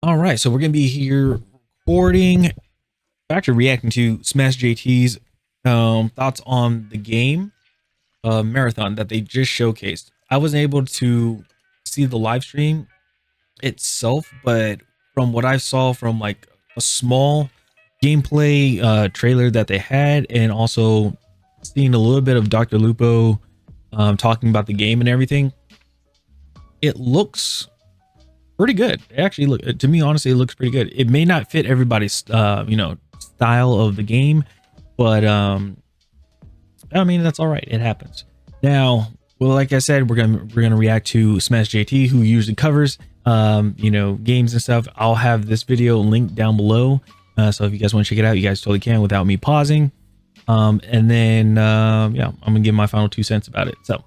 All right, so we're gonna be here recording, actually reacting to Smash JT's thoughts on the game marathon that they just showcased. I wasn't able to see the live stream itself, but from what I saw from like a small gameplay trailer that they had, and also seeing a little bit of Dr. Lupo talking about the game and everything, it looks pretty good. It actually look to me, honestly, it looks pretty good. It may not fit everybody's style of the game, but I mean, that's all right. It happens. Now, well, like I said, we're gonna react to Smash JT, who usually covers games and stuff. I'll have this video linked down below, so if you guys want to check it out, you guys totally can without me pausing. And then yeah, I'm gonna give my final 2 cents about it. So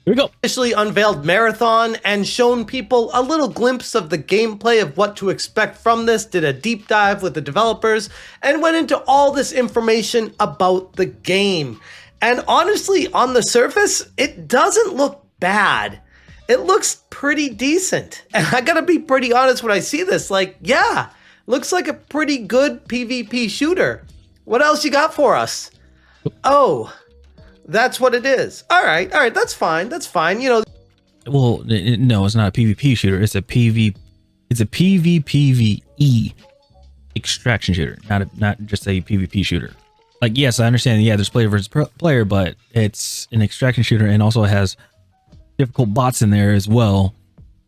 here we go. Officially unveiled Marathon and shown people a little glimpse of the gameplay of what to expect from this, did a deep dive with the developers, and went into all this information about the game. And honestly, on the surface, it doesn't look bad. It looks pretty decent. And I gotta be pretty honest when I see this, like, yeah, looks like a pretty good PvP shooter. What else you got for us? Oh, that's what it is. All right, that's fine. That's fine. You know. Well, no, it's not a PvP shooter. It's a PvPvE extraction shooter, not just a PvP shooter. Like, yes, I understand. Yeah, there's player versus player, but it's an extraction shooter, and also has difficult bots in there as well,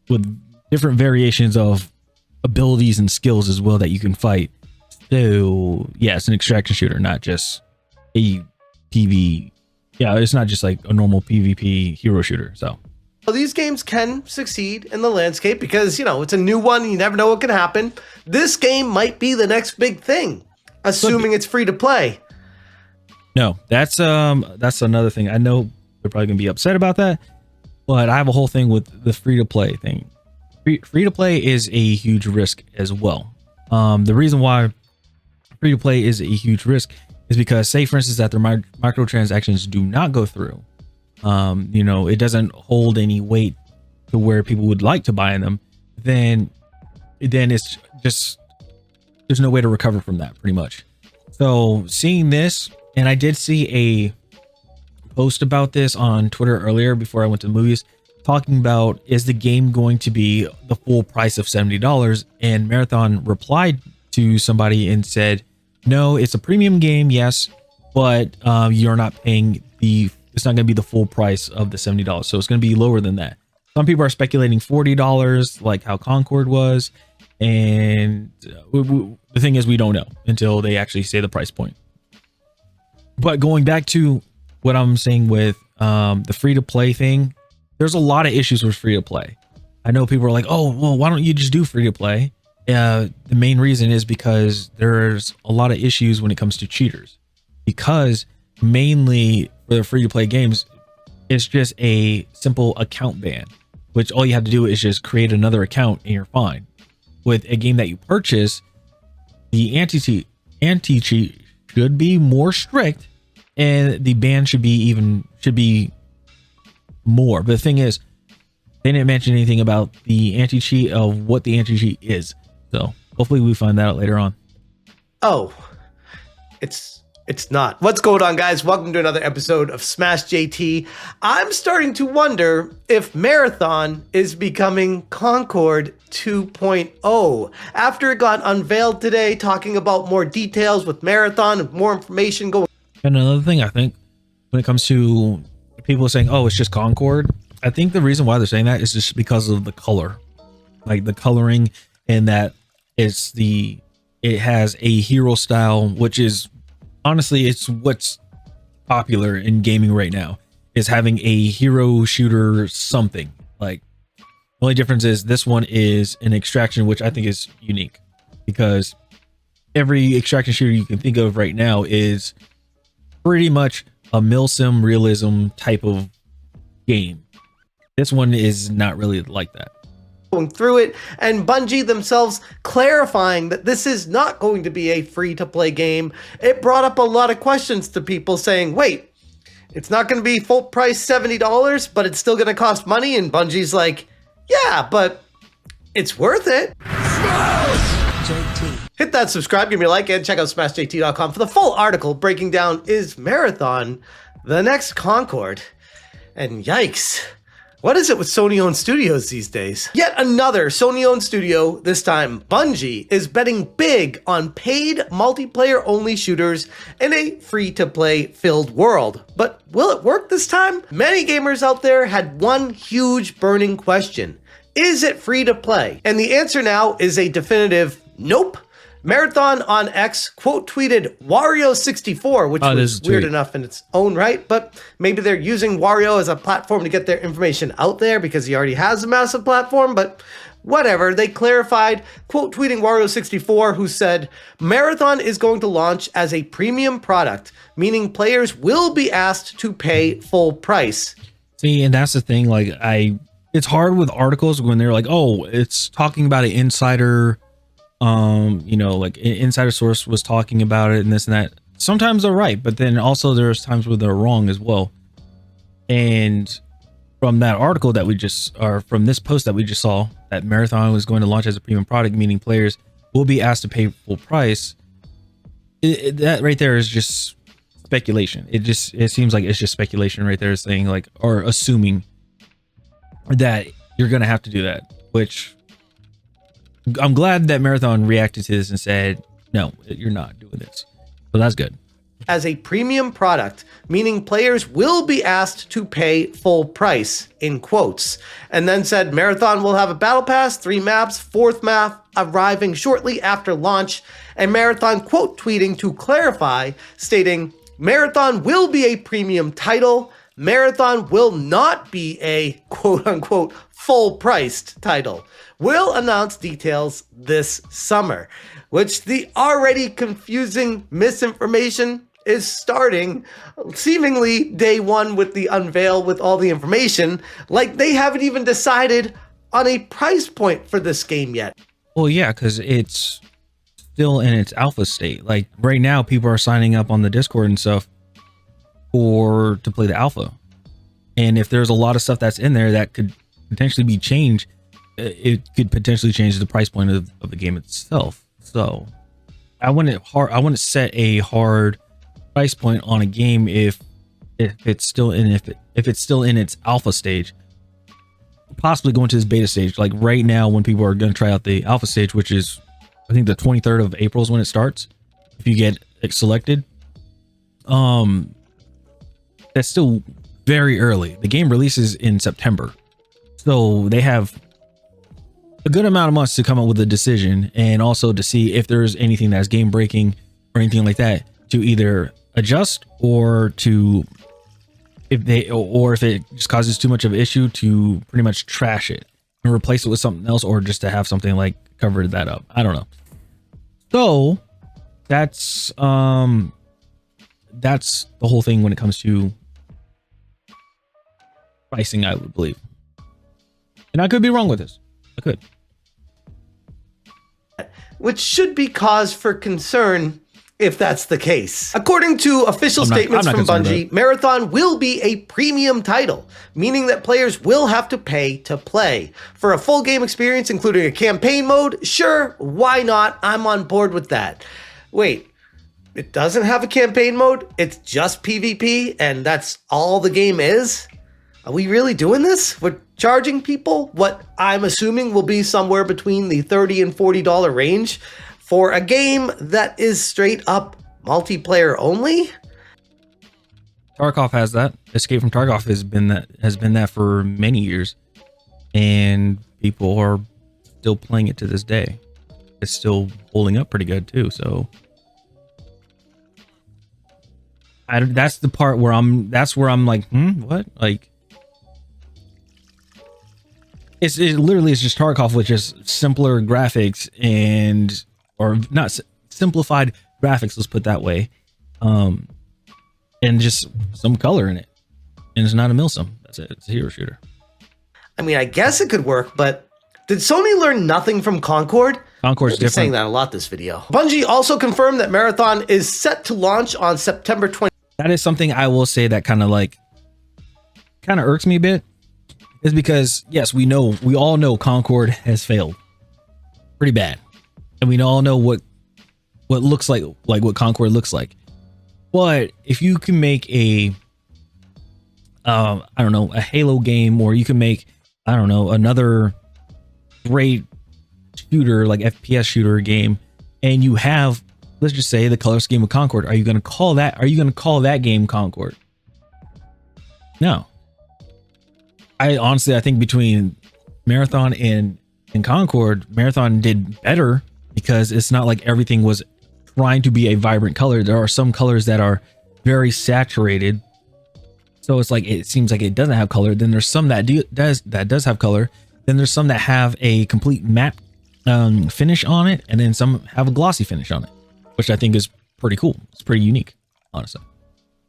with different variations of abilities and skills as well that you can fight. So yeah, it's an extraction shooter, not just a PvP. Yeah, it's not just like a normal PvP hero shooter. So these games can succeed in the landscape because, you know, it's a new one. You never know what can happen. This game might be the next big thing, assuming it's free to play. No, that's another thing. I know they're probably gonna be upset about that, but I have a whole thing with the free to play thing. Free to play is a huge risk as well. The reason why free to play is a huge risk is because, say for instance, that their microtransactions do not go through. It doesn't hold any weight to where people would like to buy them. Then it's just, there's no way to recover from that, pretty much. So seeing this, and I did see a post about this on Twitter earlier before I went to the movies, talking about, is the game going to be the full price of $70? And Marathon replied to somebody and said, no, it's a premium game, yes, but you're not paying it's not going to be the full price of the $70. So it's going to be lower than that. Some people are speculating $40, like how CONCORD was. And the thing is, we don't know until they actually say the price point. But going back to what I'm saying with the free to play thing, there's a lot of issues with free to play. I know people are like, oh, well, why don't you just do free to play? The main reason is because there's a lot of issues when it comes to cheaters, because mainly for the free to play games, it's just a simple account ban, which all you have to do is just create another account and you're fine. With a game that you purchase, the anti-cheat should be more strict, and the ban should be more. But the thing is, they didn't mention anything about the anti-cheat, of what the anti-cheat is. So hopefully we find that out later on. Oh, it's not. What's going on, guys? Welcome to another episode of Smash JT. I'm starting to wonder if Marathon is becoming CONCORD 2.0 after it got unveiled today, talking about more details with Marathon and more information going. And another thing, I think, when it comes to people saying, oh, it's just CONCORD, I think the reason why they're saying that is just because of the color, like the coloring, and that it has a hero style, which is honestly, it's what's popular in gaming right now, is having a hero shooter something. Like, the only difference is this one is an extraction, which I think is unique, because every extraction shooter you can think of right now is pretty much a milsim realism type of game. This one is not really like that. Going through it, and Bungie themselves clarifying that this is not going to be a free-to-play game. It brought up a lot of questions to people saying, wait, it's not going to be full price $70, but it's still going to cost money? And Bungie's like, yeah, but it's worth it. JT. Hit that subscribe, give me a like, and check out smashjt.com for the full article breaking down is Marathon the next Concord. And yikes, what is it with Sony-owned studios these days? Yet another Sony-owned studio, this time Bungie, is betting big on paid multiplayer-only shooters in a free-to-play filled world. But will it work this time? Many gamers out there had one huge burning question. Is it free to play? And the answer now is a definitive nope. Marathon on X quote tweeted Wario64, which was weird enough in its own right, but maybe they're using Wario as a platform to get their information out there because he already has a massive platform, but whatever. They clarified, quote tweeting Wario64, who said, Marathon is going to launch as a premium product, meaning players will be asked to pay full price. See, and that's the thing, like it's hard with articles when they're like, oh, it's talking about an insider, you know, like an insider source was talking about it and this and that. Sometimes they're right, but then also there's times where they're wrong as well. And from that article that we just, or from this post that we just saw, that Marathon was going to launch as a premium product, meaning players will be asked to pay full price. That right there is just speculation. It seems like it's just speculation right there, saying like, or assuming that you're going to have to do that, which I'm glad that Marathon reacted to this and said, no, you're not doing this. So that's good. As a premium product, meaning players will be asked to pay full price, in quotes. And then said Marathon will have a battle pass, 3 maps, 4th map arriving shortly after launch. And Marathon quote tweeting to clarify, stating, Marathon will be a premium title. Marathon will not be a quote unquote full priced title. We'll announce details this summer, which the already confusing misinformation is starting seemingly day one with the unveil with all the information, like they haven't even decided on a price point for this game yet. Well, yeah, because it's still in its alpha state. Like right now, people are signing up on the Discord and stuff to play the alpha. And if there's a lot of stuff that's in there that could potentially be changed, it could potentially change the price point of the game itself. So I wouldn't set a hard price point on a game if it's still in its alpha stage, possibly going to this beta stage. Like right now, when people are going to try out the alpha stage, which is I think the 23rd of April is when it starts, if you get selected, that's still very early. The game releases in September, so they have a good amount of months to come up with a decision, and also to see if there's anything that's game breaking or anything like that, to either adjust or to, if it just causes too much of an issue, to pretty much trash it and replace it with something else, or just to have something like cover that up. I don't know. So that's the whole thing when it comes to pricing, I would believe. And I could be wrong with this. I could. Which should be cause for concern if that's the case. According to official statements from Bungie, Marathon will be a premium title, meaning that players will have to pay to play. For a full game experience, including a campaign mode, sure, why not? I'm on board with that. Wait, it doesn't have a campaign mode? It's just PvP, and that's all the game is? Are we really doing this? We're charging people what I'm assuming will be somewhere between the $30 and $40 range for a game that is straight up multiplayer only? Tarkov has that. Escape from Tarkov has been that for many years, and people are still playing it to this day. It's still holding up pretty good too. So that's the part where I'm like, what? Like, it literally is just Tarkov with just simpler graphics or not simplified graphics, let's put it that way, and just some color in it, and it's not a milsim. That's it. It's a hero shooter. I mean, I guess it could work, but did Sony learn nothing from Concord? Concord's different. Saying that a lot this video. Bungie also confirmed that Marathon is set to launch on September 20th. That is something I will say that kind of irks me a bit, is because yes, we all know Concord has failed pretty bad. and we all know what looks like what Concord looks like. But if you can make a I don't know, a Halo game, or you can make, I don't know, another great shooter, like FPS shooter game, and you have, let's just say, the color scheme of Concord, are you going to call that game Concord? No. I think between Marathon and Concord, Marathon did better because it's not like everything was trying to be a vibrant color. There are some colors that are very saturated, so it's like it seems like it doesn't have color. Then there's some that does have color. Then there's some that have a complete matte finish on it, and then some have a glossy finish on it, which I think is pretty cool. It's pretty unique, honestly.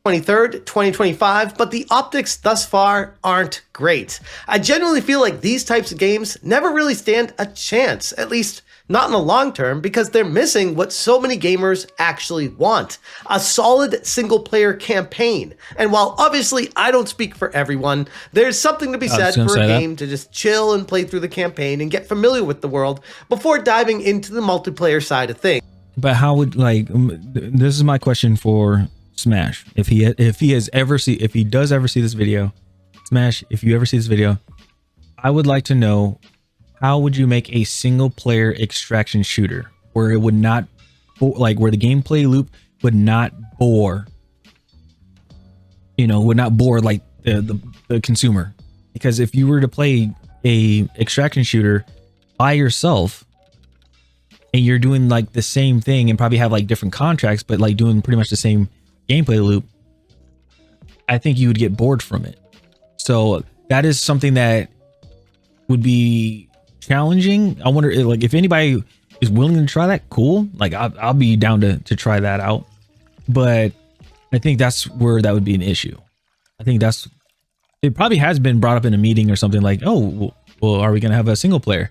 23rd, 2025, but the optics thus far aren't great. I genuinely feel like these types of games never really stand a chance, at least not in the long term, because they're missing what so many gamers actually want: a solid single-player campaign. And while obviously I don't speak for everyone, there's something to be said for a game to just chill and play through the campaign and get familiar with the world before diving into the multiplayer side of things. But how would, like, this is my question for Smash. If he does ever see this video, Smash, if you ever see this video, I would like to know, how would you make a single player extraction shooter where it would not, like, where the gameplay loop would not bore, would not bore like the consumer? Because if you were to play a extraction shooter by yourself and you're doing like the same thing and probably have like different contracts, but like doing pretty much the same gameplay loop, I think you would get bored from it. So that is something that would be challenging. I wonder, like, if anybody is willing to try that, cool. Like, I'll be down to try that out. But I think that's where that would be an issue. I think it probably has been brought up in a meeting or something, like, oh, well, are we going to have a single player?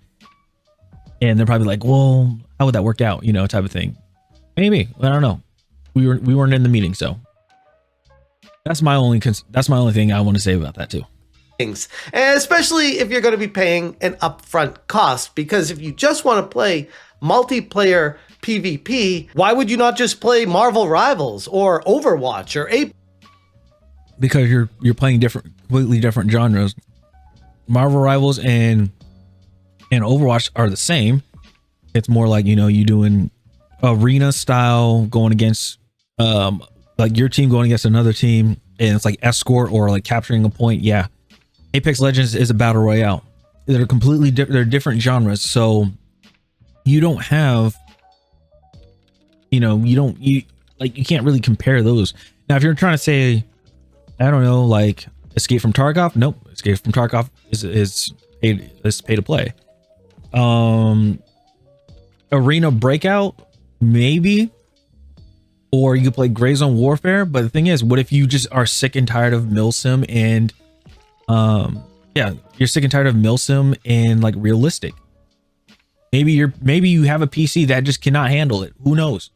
And they're probably like, well, how would that work out? Type of thing. Maybe. I don't know. We weren't in the meeting, so that's my only thing I want to say about that too. And especially if you're going to be paying an upfront cost, because if you just want to play multiplayer PvP, why would you not just play Marvel Rivals or Overwatch or A? Because you're playing completely different genres. Marvel Rivals and Overwatch are the same. It's more like, you doing arena style, going against like your team going against another team, and it's like escort or like capturing a point. Yeah, Apex Legends is a battle royale. They're completely they're different genres, so you don't have, you can't really compare those. Now if you're trying to say, I don't know, like Escape from Tarkov, nope, Escape from Tarkov is pay to play. Arena Breakout, maybe, or you could play Gray Zone Warfare. But the thing is, what if you just are sick and tired of milsim and you're sick and tired of milsim and like realistic? Maybe you have a PC that just cannot handle it. Who knows?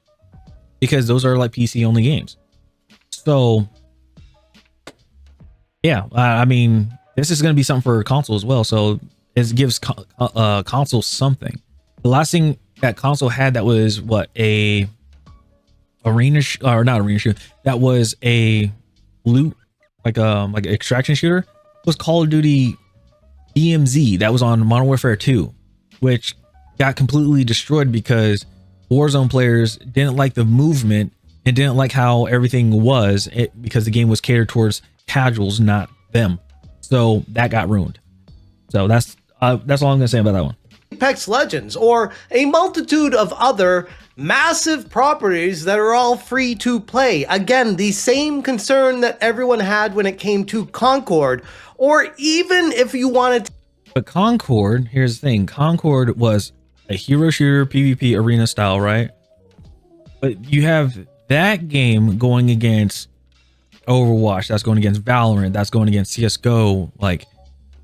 Because those are like PC only games. So yeah, I mean, this is going to be something for console as well. So it gives console something. The last thing that console had that was what, a arena or not arena shooter, that was a loot, like an extraction shooter, was Call of Duty DMZ. That was on Modern Warfare 2, which got completely destroyed because Warzone players didn't like the movement and didn't like how everything was, because the game was catered towards casuals, not them. So that got ruined. So that's all I'm gonna say about that one. Apex Legends, or a multitude of other massive properties that are all free to play. Again, the same concern that everyone had when it came to Concord, or even if you wanted to. But Concord, here's the thing, Concord was a hero shooter PvP arena style, right? But you have that game going against Overwatch, that's going against Valorant, that's going against CSGO, like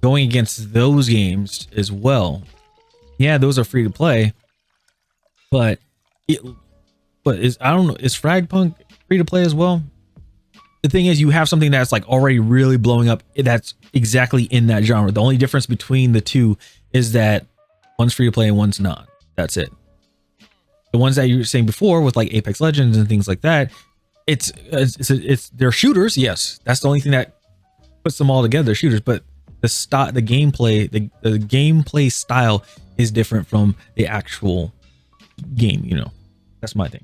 going against those games as well. Yeah, those are free to play, but is Fragpunk free to play as well? The thing is, you have something that's like already really blowing up that's exactly in that genre. The only difference between the two is that one's free to play and one's not. That's it. The ones that you were saying before with like Apex Legends and things like that, it's they're shooters. Yes, that's the only thing that puts them all together. They're shooters, but the gameplay, the gameplay style is different from the actual game. You know, that's my thing.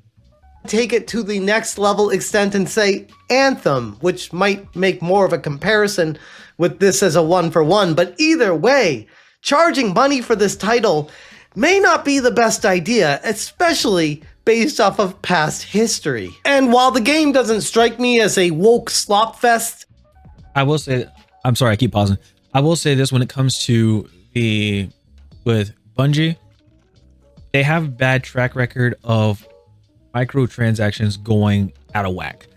Take it to the next level extent and say Anthem, which might make more of a comparison with this as a 1-for-1, but either way, charging money for this title may not be the best idea, especially based off of past history. And while the game doesn't strike me as a woke slop fest, I will say, I'm sorry, I keep pausing. I will say this when it comes to with Bungie, they have a bad track record of microtransactions going out of whack,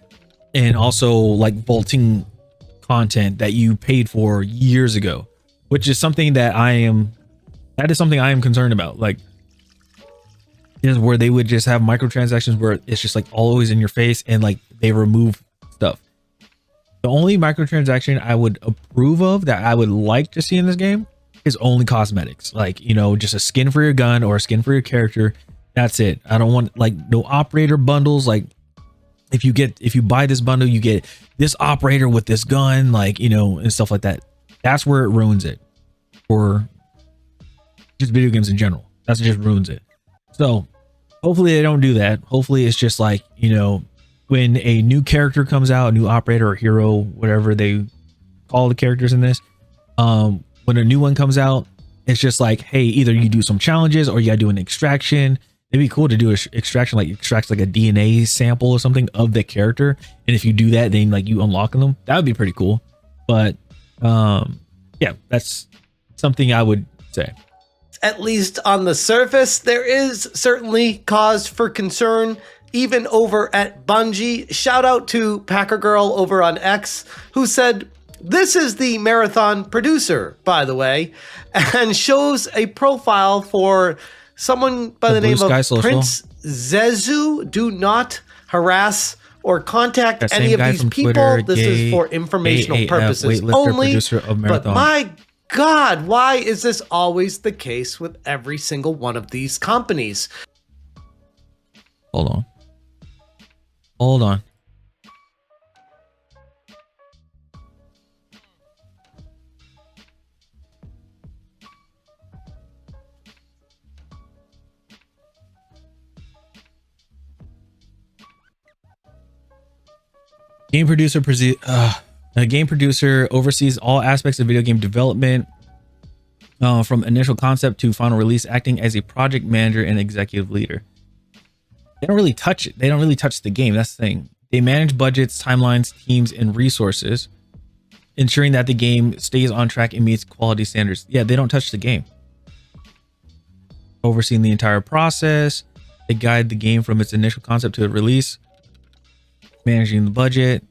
and also like vaulting content that you paid for years ago, which is something that I am concerned about. Like, is where they would just have microtransactions where it's just like always in your face, and like they remove stuff. The only microtransaction I would approve of, that I would like to see in this game, is only cosmetics. Like, you know, just a skin for your gun or a skin for your character. That's it. I don't want like no operator bundles. Like if you buy this bundle, you get this operator with this gun, like, you know, and stuff like that. That's where it ruins it for just video games in general. That's just ruins it. So hopefully they don't do that. Hopefully it's just like, you know, when a new character comes out, a new operator or hero, whatever they call the characters in this, when a new one comes out, it's just like, hey, either you do some challenges or you gotta do an extraction. It'd be cool to do an extraction, like extracts like a DNA sample or something of the character, and if you do that, then like you unlock them. That would be pretty cool. But yeah, that's something I would say. At least on the surface, there is certainly cause for concern, even over at Bungie. Shout out to Packer Girl over on X, who said, "This is the Marathon producer, by the way," and shows a profile for someone by the name of Prince Zezu. Do not harass or contact any of these people. Twitter, this is for informational purposes only. But my God, why is this always the case with every single one of these companies? Hold on. A game producer oversees all aspects of video game development, from initial concept to final release, acting as a project manager and executive leader. They don't really touch it. They don't really touch the game. That's the thing. They manage budgets, timelines, teams, and resources, ensuring that the game stays on track and meets quality standards. Yeah, they don't touch the game. Overseeing the entire process, they guide the game from its initial concept to release, managing the budget.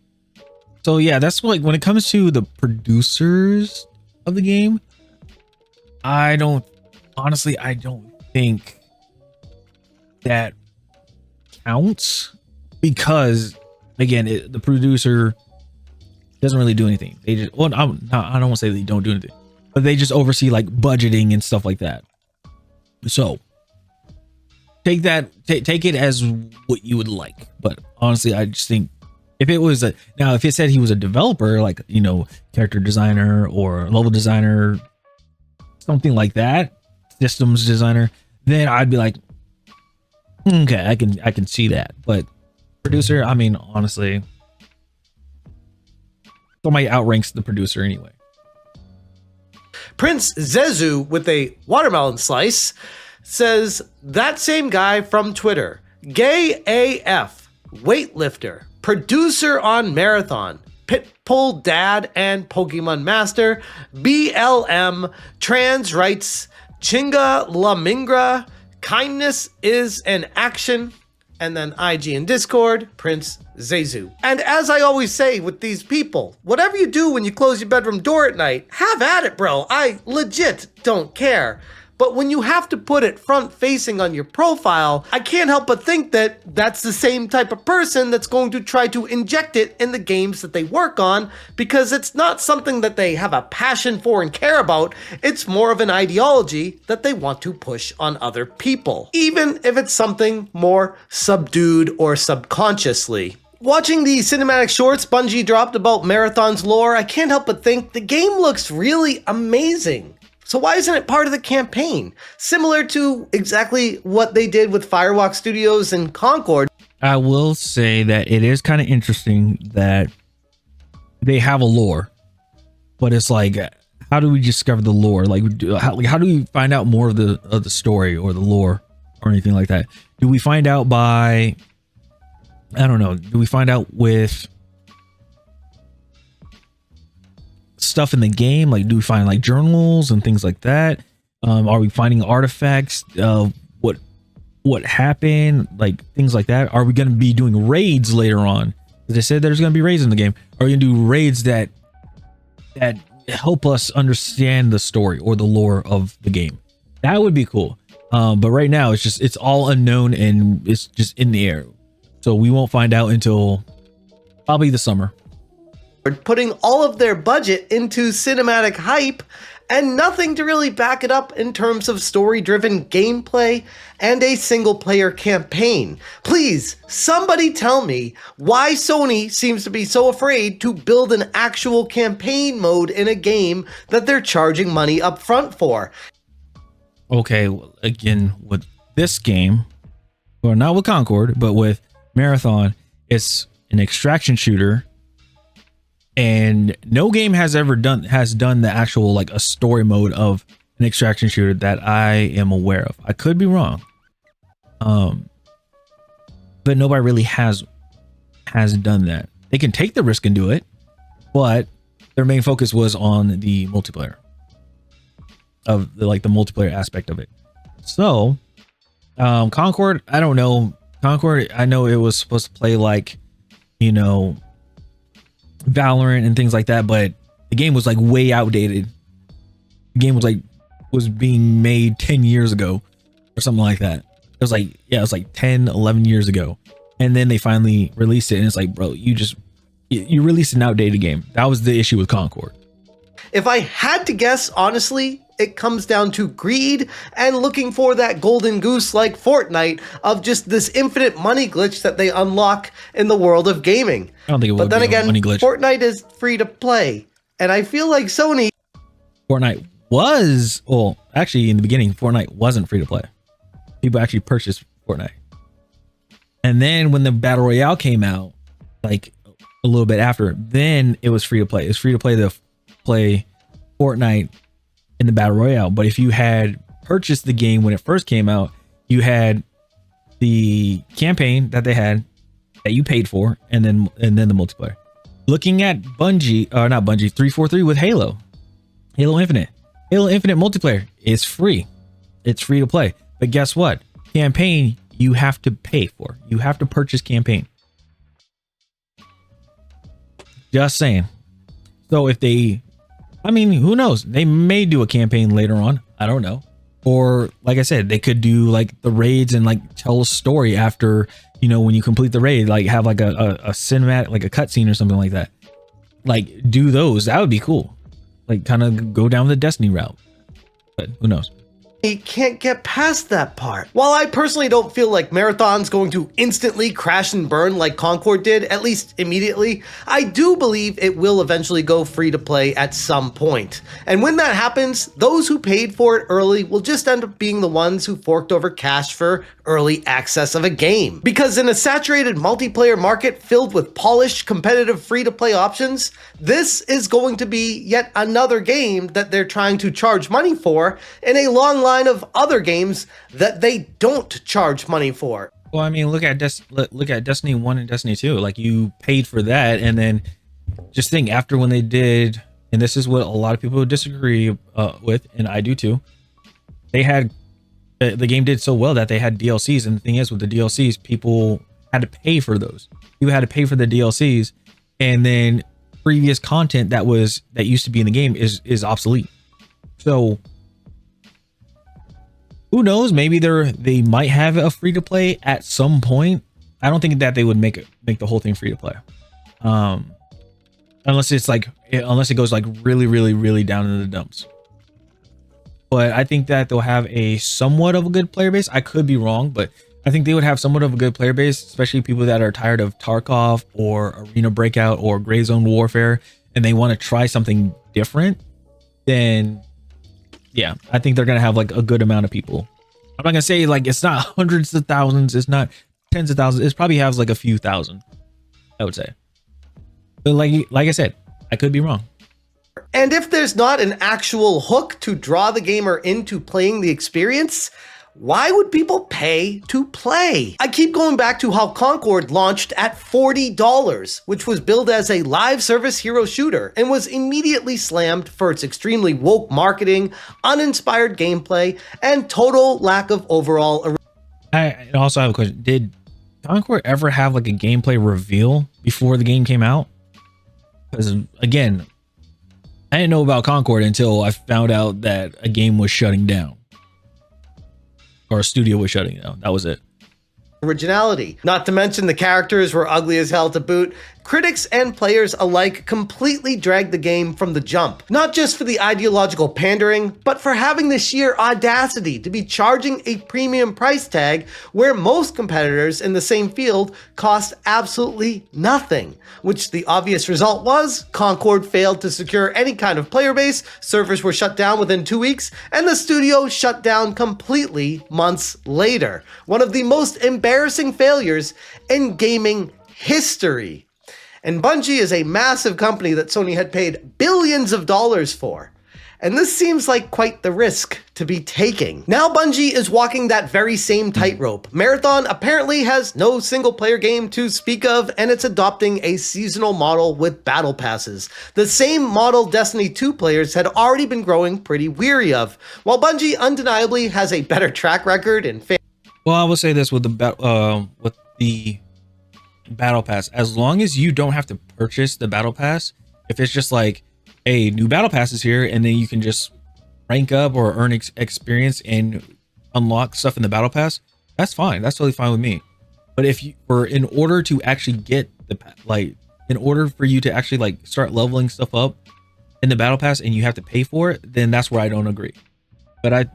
So yeah, that's like when it comes to the producers of the game, I don't think that counts, because again, the producer doesn't really do anything. They just, well, I don't want to say they don't do anything, but they just oversee like budgeting and stuff like that. So take it as what you would like. But honestly, I just think if it was if it said he was a developer, like, you know, character designer or level designer, something like that, systems designer, then I'd be like, okay, I can see that. But producer, I mean, honestly, somebody outranks the producer anyway. Prince Zezu with a watermelon slice says, that same guy from Twitter, gay AF, weightlifter, producer on Marathon, Pitbull Dad and Pokemon Master, BLM, trans rights, Chinga La Mingra, kindness is an action, and then IG and Discord, Prince Zezu. And as I always say with these people, whatever you do when you close your bedroom door at night, have at it, bro. I legit don't care. But when you have to put it front facing on your profile, I can't help but think that that's the same type of person that's going to try to inject it in the games that they work on, because it's not something that they have a passion for and care about. It's more of an ideology that they want to push on other people, even if it's something more subdued or subconsciously. Watching the cinematic shorts Bungie dropped about Marathon's lore, I can't help but think the game looks really amazing. So why isn't it part of the campaign? Similar to exactly what they did with Firewalk Studios and CONCORD. I will say that it is kind of interesting that they have a lore, but it's like, how do we discover the lore? Like, how do we find out more of the story or the lore or anything like that? Do we find out by, I don't know, do we find out with stuff in the game? Like, do we find like journals and things like that? Are we finding artifacts of what happened, like things like that? Are we going to be doing raids later on? They said there's going to be raids in the game. Are we going to do raids that help us understand the story or the lore of the game? That would be cool. But right now it's all unknown and it's just in the air. So we won't find out until probably the summer. Putting all of their budget into cinematic hype and nothing to really back it up in terms of story-driven gameplay and a single-player campaign. Please, somebody tell me why Sony seems to be so afraid to build an actual campaign mode in a game that they're charging money up front for. Okay, again, with this game, well, not with CONCORD, but with Marathon, it's an extraction shooter, and no game has ever done the actual like a story mode of an extraction shooter that I am aware of. I could be wrong, but nobody really has done that. They can take the risk and do it, but their main focus was on the multiplayer of the multiplayer aspect of it. So CONCORD, I don't know. CONCORD, I know it was supposed to play like, you know, Valorant and things like that, but the game was like way outdated. The game was being made 10 years ago or something like that. It was like, yeah, it was like 10, 11 years ago. And then they finally released it, and it's like, bro, you released an outdated game. That was the issue with CONCORD. If I had to guess, honestly, it comes down to greed and looking for that golden goose like Fortnite of just this infinite money glitch that they unlock in the world of gaming. I don't think it would. But then again, money glitch. Fortnite is free to play, and I feel like Sony. Fortnite was, well, actually in the beginning, Fortnite wasn't free to play. People actually purchased Fortnite, and then when the Battle Royale came out, like a little bit after, then it was free to play. It was free to play Fortnite in the Battle Royale. But if you had purchased the game when it first came out, you had the campaign that they had that you paid for, and then the multiplayer. Looking at Bungie, or not Bungie, 343 with Halo Infinite multiplayer is free. It's free to play. But guess what? Campaign you have to pay for. You have to purchase campaign. Just saying. So if they, I mean, who knows? They may do a campaign later on. I don't know. Or like I said, they could do like the raids and like tell a story after, you know, when you complete the raid, like have like a cinematic, like a cutscene or something like that. Like do those. That would be cool. Like kind of go down the Destiny route. But who knows? You can't get past that part. While I personally don't feel like Marathon's going to instantly crash and burn like CONCORD did, at least immediately, I do believe it will eventually go free to play at some point. And when that happens, those who paid for it early will just end up being the ones who forked over cash for early access of a game. Because in a saturated multiplayer market filled with polished, competitive free-to-play options, this is going to be yet another game that they're trying to charge money for in a long line of other games that they don't charge money for. Well, I mean, look at Destiny 1 and Destiny 2. Like, you paid for that, and then just think after when they did, and this is what a lot of people disagree with, and I do too. They had the game did so well that they had DLCs, and the thing is, with the DLCs, people had to pay for those. You had to pay for the DLCs, and then previous content that used to be in the game is obsolete. So Who knows? Maybe they might have a free to play at some point. I don't think that they would make the whole thing free to play. Unless it goes like really, really, really down in the dumps. But I think that they'll have a somewhat of a good player base. I could be wrong, but I think they would have somewhat of a good player base, especially people that are tired of Tarkov or Arena Breakout or Gray Zone Warfare, and they want to try something different. Then, yeah, I think they're gonna have like a good amount of people. I'm not gonna say like it's not hundreds of thousands, it's not tens of thousands. It probably has like a few thousand, I would say. But like I said, I could be wrong. And if there's not an actual hook to draw the gamer into playing the experience, why would people pay to play? I keep going back to how CONCORD launched at $40, which was billed as a live service hero shooter and was immediately slammed for its extremely woke marketing, uninspired gameplay, and total lack of overall. I also have a question. Did CONCORD ever have like a gameplay reveal before the game came out? Because again, I didn't know about CONCORD until I found out that a game was shutting down. Or a studio was shutting down. That was it. Originality. Not to mention the characters were ugly as hell to boot. Critics and players alike completely dragged the game from the jump. Not just for the ideological pandering, but for having the sheer audacity to be charging a premium price tag where most competitors in the same field cost absolutely nothing. Which the obvious result was, CONCORD failed to secure any kind of player base, servers were shut down within 2 weeks, and the studio shut down completely months later. One of the most embarrassing failures in gaming history. And Bungie is a massive company that Sony had paid billions of dollars for. And this seems like quite the risk to be taking. Now Bungie is walking that very same tightrope. Marathon apparently has no single player game to speak of, and it's adopting a seasonal model with battle passes. The same model Destiny 2 players had already been growing pretty weary of. While Bungie undeniably has a better track record in well, I will say this with the battle pass, as long as you don't have to purchase the battle pass, if it's just like a new battle pass is here and then you can just rank up or earn experience and unlock stuff in the battle pass, that's fine. That's totally fine with me. But if you, or in order to actually get the, like, in order for you to actually like start leveling stuff up in the battle pass and you have to pay for it, then that's where I don't agree. But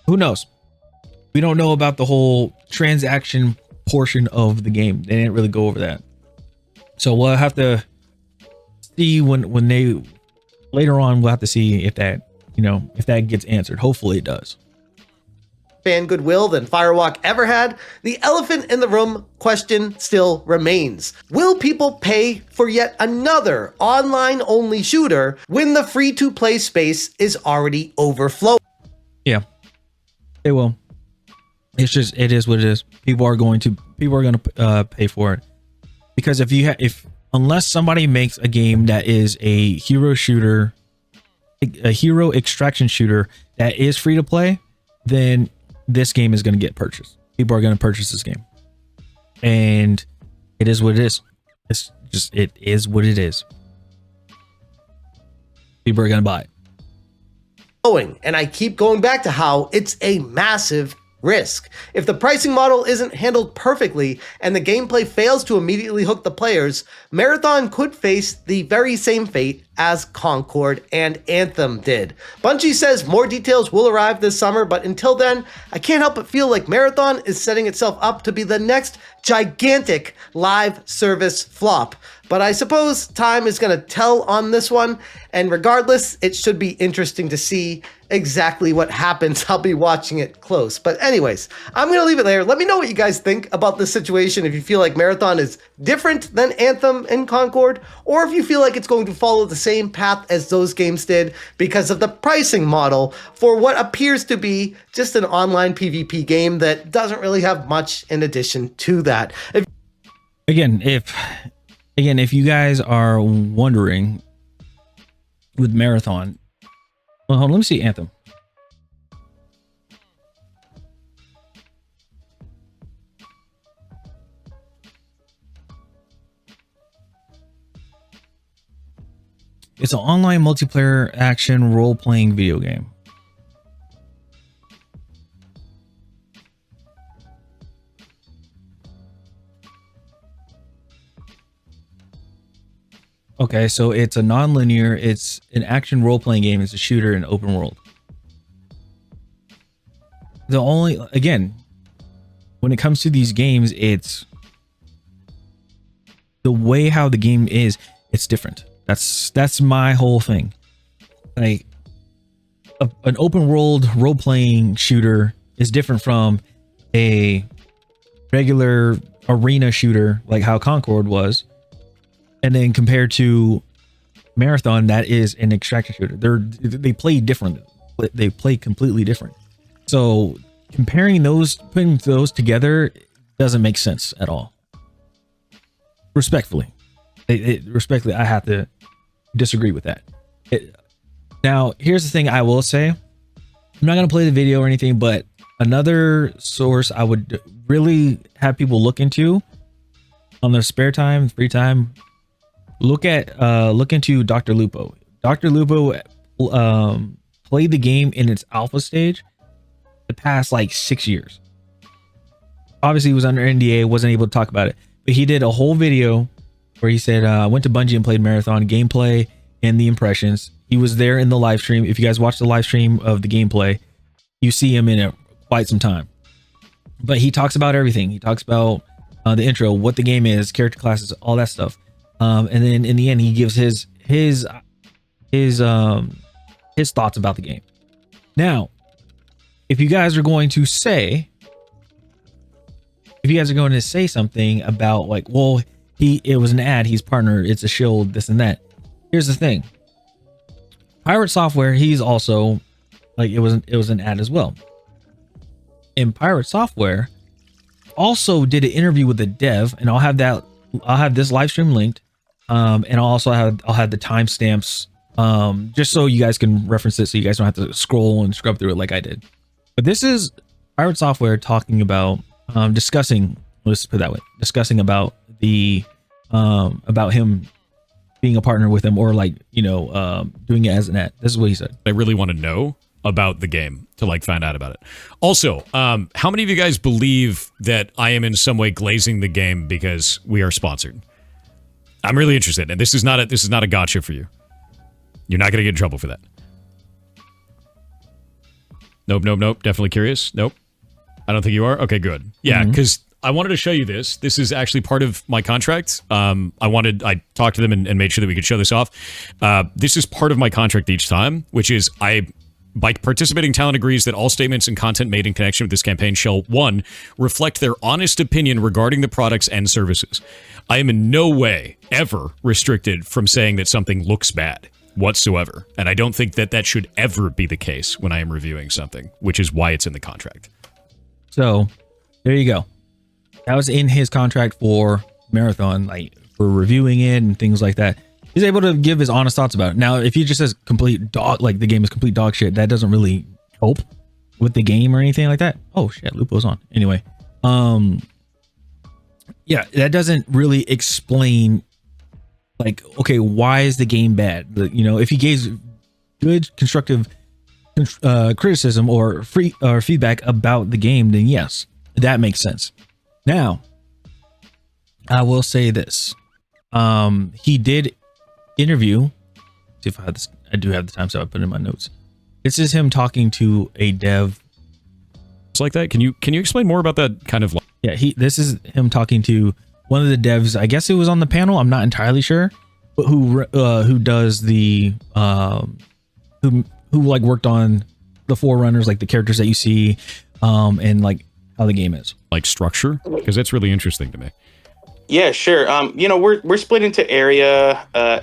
who knows? We don't know about the whole transaction portion of the game. They didn't really go over that. So we'll have to see when they later on, we'll have to see if that, you know, if that gets answered. Hopefully it does. Fan goodwill than Firewalk ever had, the elephant in the room question still remains. Will people pay for yet another online-only shooter when the free-to-play space is already overflowing? Yeah, they will. It's just, it is what it is. People are going to pay for it, because if unless somebody makes a game that is a hero shooter, a hero extraction shooter that is free to play, then this game is going to get purchased. People are going to purchase this game, and it is what it is. It's just, it is what it is. People are going to buy it. And I keep going back to how it's a massive risk. If the pricing model isn't handled perfectly and the gameplay fails to immediately hook the players, Marathon could face the very same fate as CONCORD and Anthem did. Bungie says more details will arrive this summer, but until then, I can't help but feel like Marathon is setting itself up to be the next gigantic live service flop. But I suppose time is going to tell on this one, and regardless, it should be interesting to see exactly what happens. I'll be watching it close. But anyways, I'm going to leave it there. Let me know what you guys think about this situation, if you feel like Marathon is different than Anthem and CONCORD, or if you feel like it's going to follow the same path as those games did because of the pricing model for what appears to be just an online PvP game that doesn't really have much in addition to that. If you guys are wondering with Marathon, well, hold on, let me see Anthem. It's an online multiplayer action role-playing video game. Okay, so it's a non-linear, it's an action role-playing game, it's a shooter in open world. The only, again, when it comes to these games, it's the way how the game is, it's different. That's my whole thing. Like an open world role-playing shooter is different from a regular arena shooter like how Concord was, and then compared to Marathon, that is an extraction shooter. They play different. They play completely different. So comparing those, putting those together doesn't make sense at all. Respectfully, respectfully, I have to disagree with that. Now, here's the thing I will say. I'm not going to play the video or anything, but another source I would really have people look into on their spare time, free time, look into Dr. Lupo. Dr. Lupo played the game in its alpha stage the past like 6 years. Obviously, he was under NDA, wasn't able to talk about it, but he did a whole video where he said, I went to Bungie and played Marathon gameplay and the impressions. He was there in the live stream. If you guys watch the live stream of the gameplay, you see him in it quite some time. But he talks about everything. He talks about the intro, what the game is, character classes, all that stuff. And then in the end, he gives his thoughts about the game. Now, if you guys are going to say something about like, well, it was an ad, he's partner, it's a shield, this and that. Here's the thing. Pirate Software, he's also like, it was an ad as well. And Pirate Software also did an interview with the dev, and I'll have this live stream linked. And I'll have the timestamps, just so you guys can reference it, so you guys don't have to scroll and scrub through it like I did. But this is Pirate Software talking about discussing, let's put it that way, discussing about the about him being a partner with him, or like, doing it as an ad. This is what he said. I really want to know about the game to like find out about it. Also, how many of you guys believe that I am in some way glazing the game because we are sponsored? I'm really interested, and this is not a gotcha for you. You're not gonna get in trouble for that. Nope. Definitely curious. Nope. I don't think you are. Okay, good. Yeah, because I wanted to show you this. This is actually part of my contract. I talked to them and made sure that we could show this off. This is part of my contract each time, which is by participating, talent agrees that all statements and content made in connection with this campaign shall, 1, reflect their honest opinion regarding the products and services. I am in no way ever restricted from saying that something looks bad whatsoever. And I don't think that should ever be the case when I am reviewing something, which is why it's in the contract. So there you go. That was in his contract for Marathon, like for reviewing it and things like that. He's able to give his honest thoughts about it. Now, if he just says complete dog, like the game is complete dog shit, that doesn't really help with the game or anything like that. Oh shit, Lupo's on. Anyway, yeah, that doesn't really explain, like, okay, why is the game bad? If he gave good constructive criticism or feedback about the game, then yes, that makes sense. Now, I will say this: he did interview. See if I have this. I do have the time, so I put it in my notes. This is him talking to a dev. It's like that. Can you explain more about that kind of? Yeah, this is him talking to one of the devs. I guess it was on the panel. I'm not entirely sure, but who does the who like worked on the Forerunners, like the characters that you see, and like how the game is, like structure, because that's really interesting to me. Yeah, sure. We're split into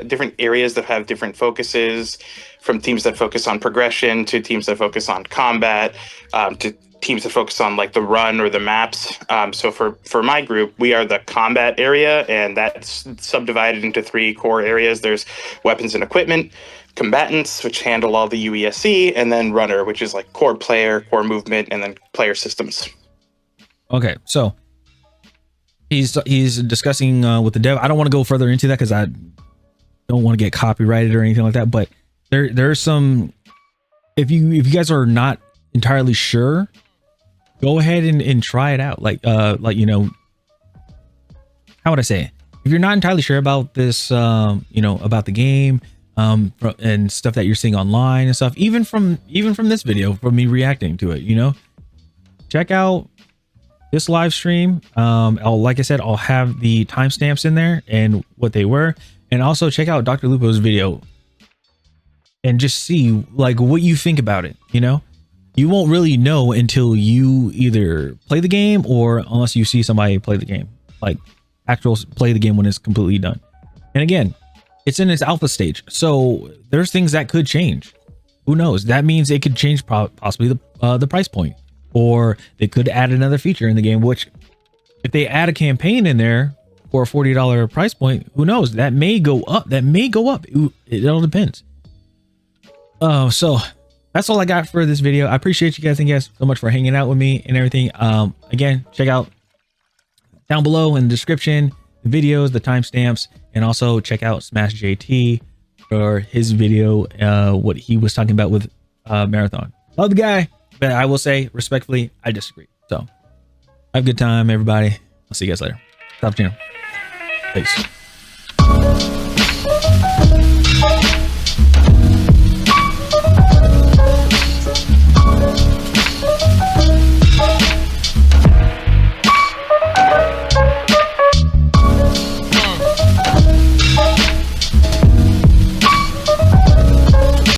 different areas that have different focuses, from teams that focus on progression to teams that focus on combat, to teams that focus on like the run or the maps. So for my group, we are the combat area, and that's subdivided into 3 core areas. There's weapons and equipment, combatants, which handle all the UESC, and then runner, which is like core player, core movement, and then player systems. Okay, so he's discussing with the dev. I don't want to go further into that because I don't want to get copyrighted or anything like that. But there's some. If you guys are not entirely sure, go ahead and try it out. How would I say it? if you're not entirely sure about this, you know, about the game, and stuff that you're seeing online and stuff, even from this video, from me reacting to it, you know, check out this live stream. Like I said, I'll have the timestamps in there and what they were, and also check out Dr. Lupo's video and just see like what you think about it. You know, you won't really know until you either play the game or unless you see somebody play the game, like actual play the game when it's completely done. And again, it's in its alpha stage, so there's things that could change. Who knows? That means it could change possibly the price point, or they could add another feature in the game, which if they add a campaign in there for a $40 price point, who knows? That may go up. That may go up. It all depends. So that's all I got for this video. I appreciate you guys. Thank you guys so much for hanging out with me and everything. Again, check out down below in the description the videos, the timestamps, and also check out Smash JT for his video, what he was talking about with Marathon. Love the guy, but I will say respectfully, I disagree. So have a good time, everybody. I'll see you guys later. Top channel. Peace.